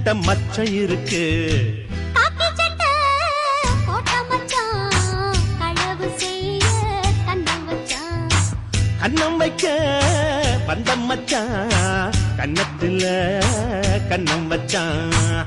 கிட்ட மச்சம் இருக்கு. காக்கி சட்டை போட்ட மச்சான் களவு செய்ய கண்ணம் வச்சான். கண்ணம் வைக்க வந்த மச்சான் கன்னத்துல கண்ணம் வச்சான்.